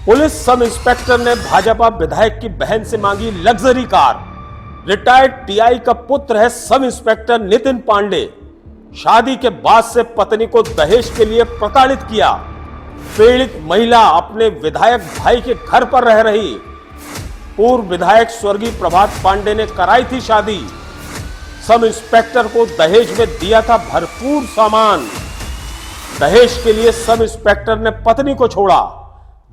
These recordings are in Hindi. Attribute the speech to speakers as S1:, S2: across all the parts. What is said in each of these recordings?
S1: पुलिस सब इंस्पेक्टर ने भाजपा विधायक की बहन से मांगी लग्जरी कार। रिटायर्ड टीआई का पुत्र है सब इंस्पेक्टर नितिन पांडे। शादी के बाद से पत्नी को दहेज के लिए प्रताड़ित किया। पीड़ित महिला अपने विधायक भाई के घर पर रह रही। पूर्व विधायक स्वर्गीय प्रभात पांडे ने कराई थी शादी। सब इंस्पेक्टर को दहेज में दिया था भरपूर सामान। दहेज के लिए सब इंस्पेक्टर ने पत्नी को छोड़ा।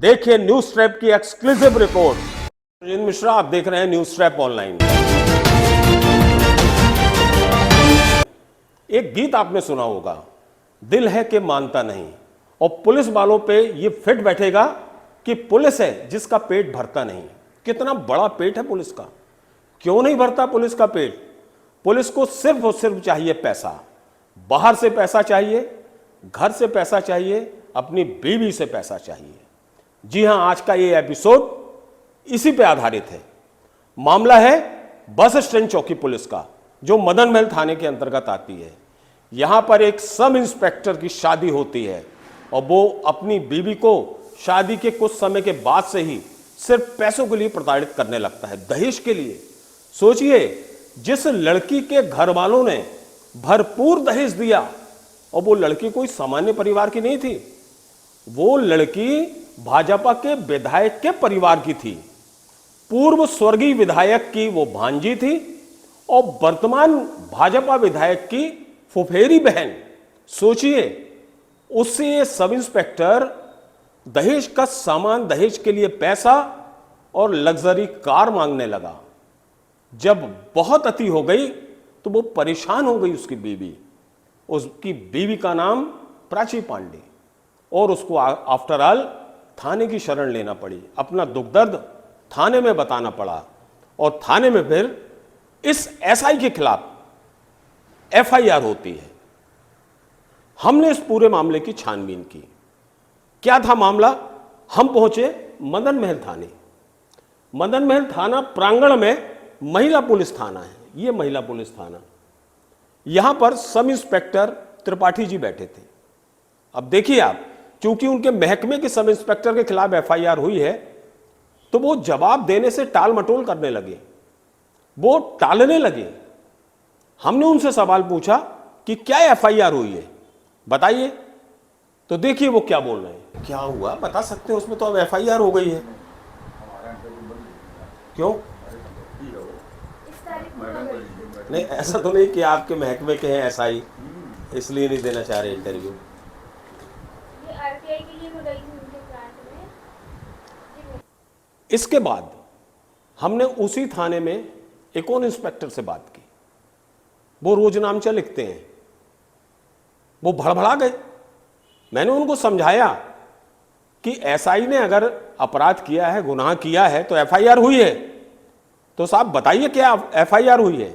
S1: देखिए न्यूज ट्रैप की एक्सक्लूसिव रिपोर्ट। राजेंद्र मिश्रा, आप देख रहे हैं न्यूज ट्रैप ऑनलाइन। एक गीत आपने सुना होगा, दिल है कि मानता नहीं, और पुलिस वालों पे ये फिट बैठेगा कि पुलिस है जिसका पेट भरता नहीं। कितना बड़ा पेट है पुलिस का, क्यों नहीं भरता पुलिस का पेट? पुलिस को सिर्फ और सिर्फ चाहिए पैसा। बाहर से पैसा चाहिए, घर से पैसा चाहिए, अपनी बीवी से पैसा चाहिए। जी हां, आज का ये एपिसोड इसी पे आधारित है। मामला है बस स्टैंड चौकी पुलिस का, जो मदन महल थाने के अंतर्गत आती है। यहां पर एक सब इंस्पेक्टर की शादी होती है और वो अपनी बीवी को शादी के कुछ समय के बाद से ही सिर्फ पैसों के लिए प्रताड़ित करने लगता है, दहेज के लिए। सोचिए, जिस लड़की के घर वालों ने भरपूर दहेज दिया, और वो लड़की कोई सामान्य परिवार की नहीं थी, वो लड़की भाजपा के विधायक के परिवार की थी। पूर्व स्वर्गीय विधायक की वो भांजी थी और वर्तमान भाजपा विधायक की फुफेरी बहन। सोचिए, उससे ये सब इंस्पेक्टर दहेज का सामान, दहेज के लिए पैसा और लग्जरी कार मांगने लगा। जब बहुत अति हो गई तो वो परेशान हो गई उसकी बीवी। उसकी बीवी का नाम प्राची पांडे, और उसको आफ्टर ऑल थाने की शरण लेना पड़ी। अपना दुख दर्द थाने में बताना पड़ा, और थाने में फिर इस एसआई के खिलाफ एफआईआर होती है। हमने इस पूरे मामले की छानबीन की। क्या था मामला? हम पहुंचे मदन महल थाने। मदन महल थाना प्रांगण में महिला पुलिस थाना है। यह महिला पुलिस थाना, यहां पर सब इंस्पेक्टर त्रिपाठी जी बैठे थे। अब देखिए आप, चूंकि उनके महकमे के सब इंस्पेक्टर के खिलाफ एफआईआर हुई है, तो वो जवाब देने से टाल मटोल करने लगे, वो टालने लगे। हमने उनसे सवाल पूछा कि क्या एफआईआर हुई है, बताइए। तो देखिए वो क्या बोल रहे हैं। क्या हुआ बता सकते हैं? उसमें तो अब एफआईआर हो गई है। क्यों? नहीं, ऐसा तो नहीं कि आपके महकमे के हैं एसआई इसलिए नहीं देना चाह रहे इंटरव्यू। इसके बाद हमने उसी थाने में एक और इंस्पेक्टर से बात की। वो रोज नामचा लिखते हैं। वो भड़बड़ा गए। मैंने उनको समझाया कि एसआई ने अगर अपराध किया है, गुनाह किया है, तो एफआईआर हुई है। तो साहब बताइए क्या एफआईआर हुई है?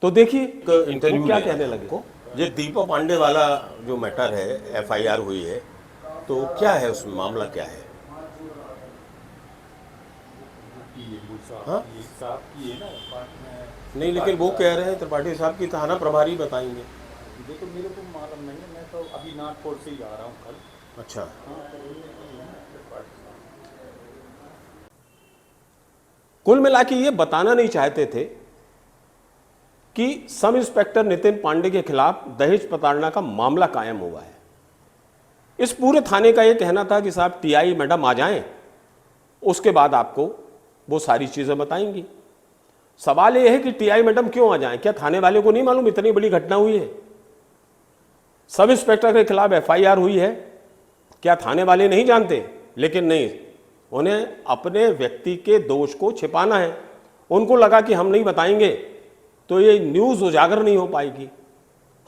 S1: तो देखिए इंटरव्यू क्या कहने लगे। ये दीपा पांडे वाला जो मैटर है, एफआईआर हुई है, तो क्या है उसमें, मामला क्या है? हाँ? नहीं, लेकिन वो कह रहे हैं त्रिपाठी साहब की थाना प्रभारी बताएंगे।
S2: देखो मेरे को मालूम नहीं है, मैं तो अभी नागपुर से ही आ रहा हूँ कल।
S1: अच्छा। कुल मिला के ये बताना नहीं चाहते थे कि सब इंस्पेक्टर नितिन पांडे के खिलाफ दहेज प्रताड़ना का मामला कायम हुआ है। इस पूरे थाने का ये कहना था कि साहब टीआई मैडम आ जाएं, उसके बाद आपको वो सारी चीजें बताएंगी। सवाल ये है कि टीआई मैडम क्यों आ जाएं? क्या थाने वाले को नहीं मालूम इतनी बड़ी घटना हुई है? सब इंस्पेक्टर के खिलाफ एफआईआर हुई है, क्या थाने वाले नहीं जानते? लेकिन नहीं, उन्हें अपने व्यक्ति के दोष को छिपाना है। उनको लगा कि हम नहीं बताएंगे तो ये न्यूज़ उजागर नहीं हो पाएगी।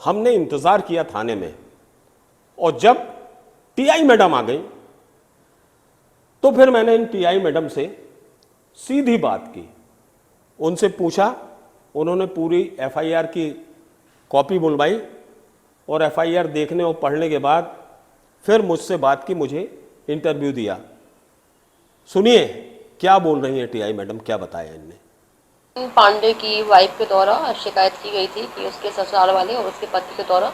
S1: हमने इंतज़ार किया थाने में, और जब टीआई मैडम आ गई तो फिर मैंने इन टीआई मैडम से सीधी बात की। उनसे पूछा, उन्होंने पूरी एफआईआर की कॉपी बुलवाई, और एफआईआर देखने और पढ़ने के बाद फिर मुझसे बात की, मुझे इंटरव्यू दिया। सुनिए क्या बोल रही है टीआई मैडम, क्या बताया इनने।
S3: पांडे की वाइफ के द्वारा शिकायत की गई थी कि उसके ससुराल वाले और उसके पति के द्वारा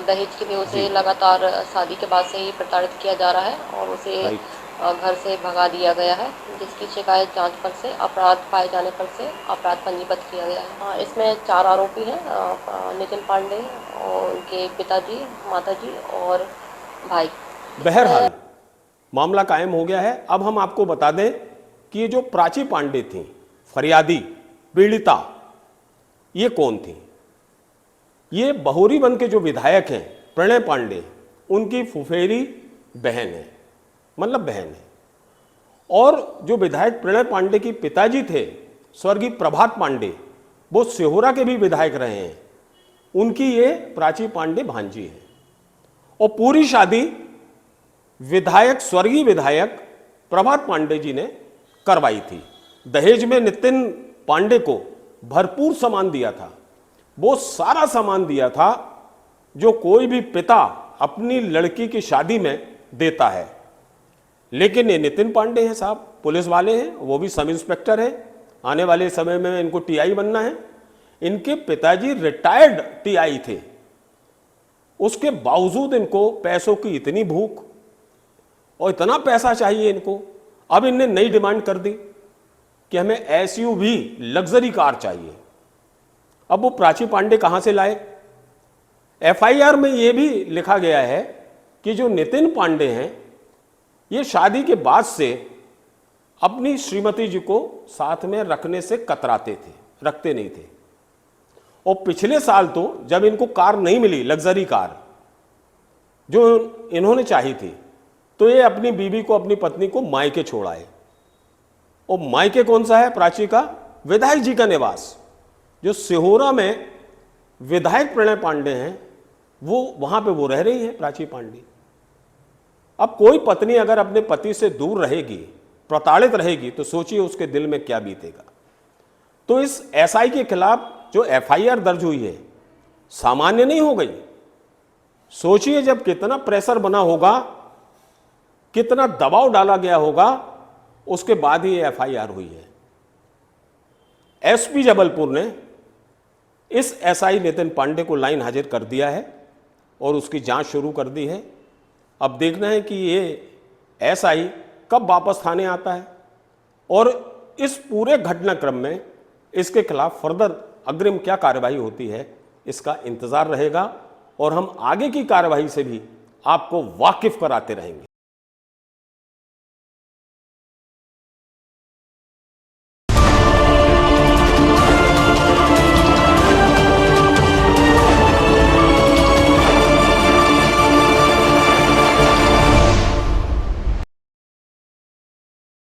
S3: दहेज के लिए उसे लगातार शादी के बाद से ही प्रताड़ित किया जा रहा है और उसे घर से भगा दिया गया है, जिसकी शिकायत जांच पर से अपराध पाए जाने पर से अपराध पंजीबद्ध किया गया है। इसमें 4 आरोपी हैं, नितिन पांडे और उनके पिताजी, माताजी और भाई।
S1: बहरहाल मामला कायम हो गया है। अब हम आपको बता दें कि ये जो प्राची पांडे थी, फरियादी, पीड़िता, ये कौन थी? ये बहोरीवन के जो विधायक हैं प्रणय पांडे, उनकी फुफेरी बहन है, मतलब बहन है। और जो विधायक प्रणय पांडे की पिताजी थे, स्वर्गीय प्रभात पांडे, वो सिहोरा के भी विधायक रहे हैं, उनकी ये प्राची पांडे भांजी है। और पूरी शादी विधायक, स्वर्गीय विधायक प्रभात पांडे जी ने करवाई थी। दहेज में नितिन पांडे को भरपूर सामान दिया था, वो सारा सामान दिया था जो कोई भी पिता अपनी लड़की की शादी में देता है। लेकिन ये नितिन पांडे हैं साहब, पुलिस वाले हैं, वो भी सब इंस्पेक्टर हैं, आने वाले समय में इनको टीआई बनना है। इनके पिताजी रिटायर्ड टीआई थे, उसके बावजूद इनको पैसों की इतनी भूख और इतना पैसा चाहिए इनको। अब इनने नई डिमांड कर दी कि हमें एसयूवी लग्जरी कार चाहिए। अब वो प्राची पांडे कहां से लाए? एफआईआर में यह भी लिखा गया है कि जो नितिन पांडे हैं, ये शादी के बाद से अपनी श्रीमती जी को साथ में रखने से कतराते थे, रखते नहीं थे। और पिछले साल तो जब इनको कार नहीं मिली, लग्जरी कार जो इन्होंने चाही थी, तो ये अपनी बीवी को, अपनी पत्नी को मायके छोड़ आए। और मायके कौन सा है प्राची का? विधायक जी का निवास, जो सिहोरा में विधायक प्रणय पांडे हैं, वो वहां पे वो रह रही है प्राची पांडे। अब कोई पत्नी अगर अपने पति से दूर रहेगी, प्रताड़ित रहेगी, तो सोचिए उसके दिल में क्या बीतेगा। तो इस एसआई के खिलाफ जो एफआईआर दर्ज हुई है, सामान्य नहीं हो गई। सोचिए जब कितना प्रेशर बना होगा, कितना दबाव डाला गया होगा, उसके बाद ही एफआईआर हुई है। एसपी जबलपुर ने इस एसआई नितिन पांडे को लाइन हाजिर कर दिया है और उसकी जांच शुरू कर दी है। अब देखना है कि ये एसआई कब वापस थाने आता है और इस पूरे घटनाक्रम में इसके खिलाफ फर्दर अग्रिम क्या कार्रवाई होती है, इसका इंतजार रहेगा और हम आगे की कार्रवाई से भी आपको वाकिफ कराते रहेंगे।